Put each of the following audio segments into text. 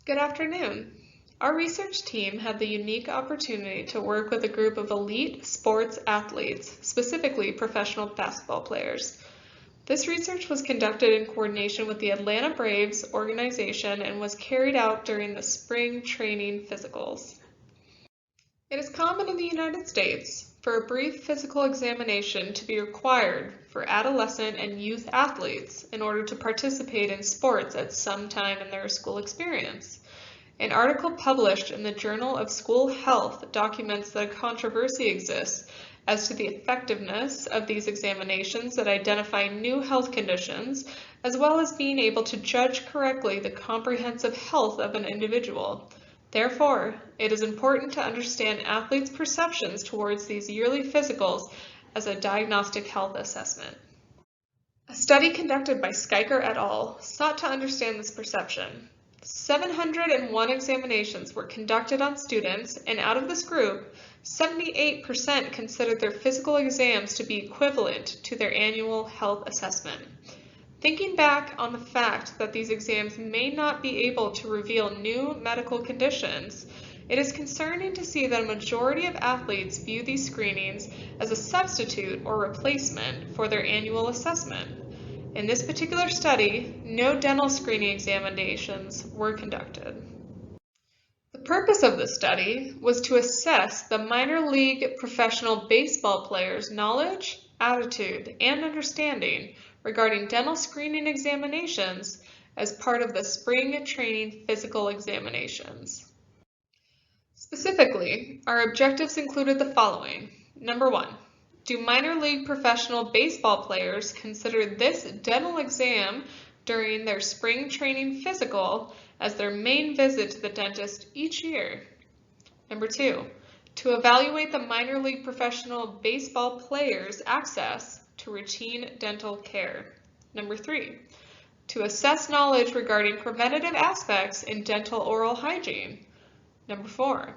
Good afternoon. Our research team had the unique opportunity to work with a group of elite sports athletes, specifically professional basketball players. This research was conducted in coordination with the Atlanta Braves organization and was carried out during the spring training physicals. It is common in the United States for a brief physical examination to be required for adolescent and youth athletes in order to participate in sports at some time in their school experience. An article published in the Journal of School Health documents that a controversy exists as to the effectiveness of these examinations that identify new health conditions, as well as being able to judge correctly the comprehensive health of an individual. Therefore, it is important to understand athletes' perceptions towards these yearly physicals as a diagnostic health assessment. A study conducted by Skyker et al. Sought to understand this perception. 701 examinations were conducted on students, and out of this group, 78% considered their physical exams to be equivalent to their annual health assessment. Thinking back on the fact that these exams may not be able to reveal new medical conditions, it is concerning to see that a majority of athletes view these screenings as a substitute or replacement for their annual assessment. In this particular study, no dental screening examinations were conducted. The purpose of the study was to assess the minor league professional baseball players' knowledge, attitude, and understanding regarding dental screening examinations as part of the spring training physical examinations. Specifically, our objectives included the following. Number 1. Do minor league professional baseball players consider this dental exam during their spring training physical as their main visit to the dentist each year? Number 2, to evaluate the minor league professional baseball players' access to routine dental care. Number 3, to assess knowledge regarding preventative aspects in dental oral hygiene. Number 4,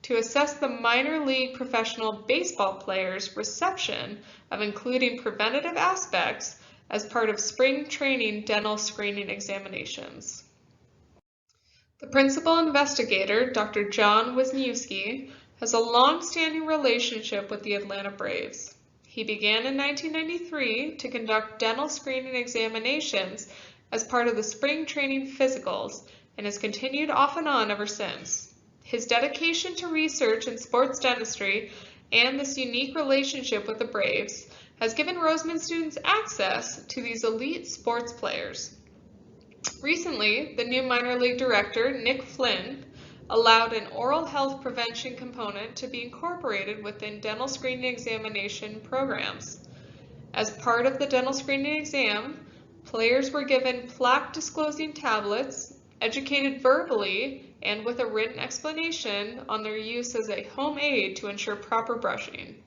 to assess the minor league professional baseball players' reception of including preventative aspects as part of spring training dental screening examinations. The principal investigator, Dr. John Wisniewski, has a long-standing relationship with the Atlanta Braves. He began in 1993 to conduct dental screening examinations as part of the spring training physicals and has continued off and on ever since. His dedication to research in sports dentistry and this unique relationship with the Braves has given Roseman students access to these elite sports players. Recently, the new minor league director, Nick Flynn, allowed an oral health prevention component to be incorporated within dental screening examination programs. As part of the dental screening exam, players were given plaque-disclosing tablets, educated verbally, and with a written explanation on their use as a home aid to ensure proper brushing.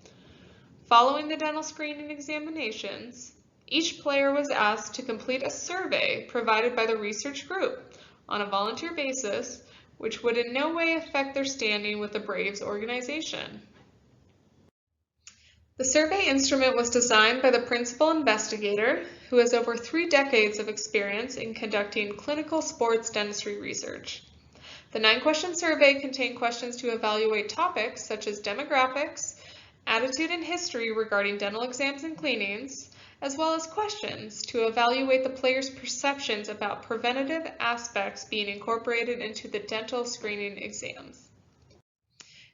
Following the dental screening examinations, each player was asked to complete a survey provided by the research group on a volunteer basis, which would in no way affect their standing with the Braves organization. The survey instrument was designed by the principal investigator, who has over 3 decades of experience in conducting clinical sports dentistry research. The 9-question survey contained questions to evaluate topics such as demographics, attitude and history regarding dental exams and cleanings, as well as questions to evaluate the player's perceptions about preventative aspects being incorporated into the dental screening exams.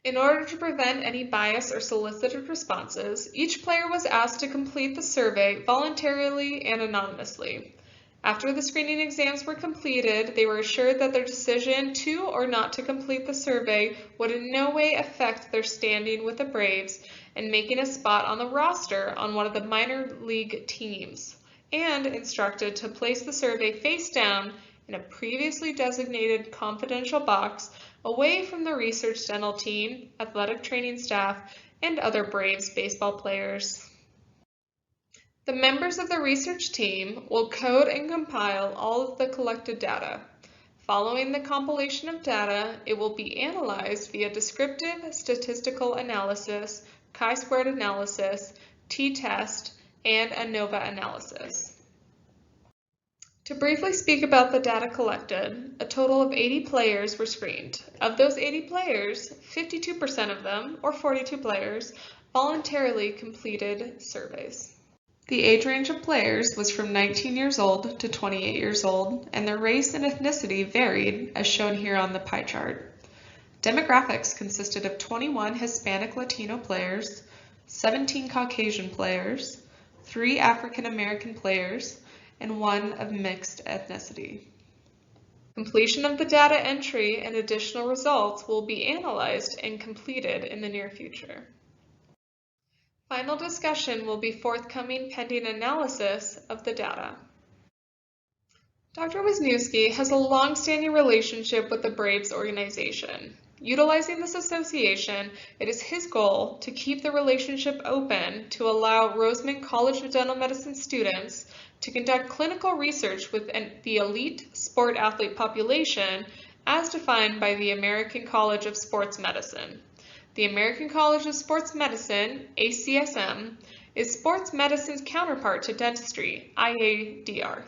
In order to prevent any bias or solicited responses, each player was asked to complete the survey voluntarily and anonymously. After the screening exams were completed, they were assured that their decision to or not to complete the survey would in no way affect their standing with the Braves and making a spot on the roster on one of the minor league teams, and instructed to place the survey face down in a previously designated confidential box away from the research dental team, athletic training staff, and other Braves baseball players. The members of the research team will code and compile all of the collected data. Following the compilation of data, it will be analyzed via descriptive statistical analysis, chi-squared analysis, t-test, and ANOVA analysis. To briefly speak about the data collected, a total of 80 players were screened. Of those 80 players, 52% of them, or 42 players, voluntarily completed surveys. The age range of players was from 19 years old to 28 years old, and their race and ethnicity varied, as shown here on the pie chart. Demographics consisted of 21 Hispanic Latino players, 17 Caucasian players, 3 African American players, and 1 of mixed ethnicity. Completion of the data entry and additional results will be analyzed and completed in the near future. Final discussion will be forthcoming pending analysis of the data. Dr. Wisniewski has a long-standing relationship with the Braves organization. Utilizing this association, it is his goal to keep the relationship open to allow Roseman College of Dental Medicine students to conduct clinical research with the elite sport athlete population as defined by the American College of Sports Medicine. The American College of Sports Medicine, ACSM, is sports medicine's counterpart to dentistry, IADR.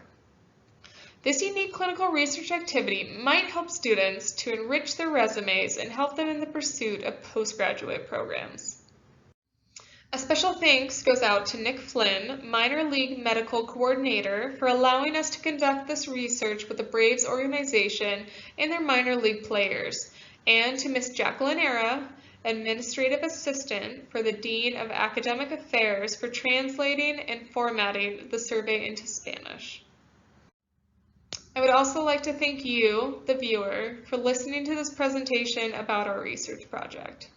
This unique clinical research activity might help students to enrich their resumes and help them in the pursuit of postgraduate programs. A special thanks goes out to Nick Flynn, Minor League Medical Coordinator, for allowing us to conduct this research with the Braves organization and their minor league players, and to Ms. Jacqueline Era, Administrative Assistant for the Dean of Academic Affairs, for translating and formatting the survey into Spanish. I would also like to thank you, the viewer, for listening to this presentation about our research project.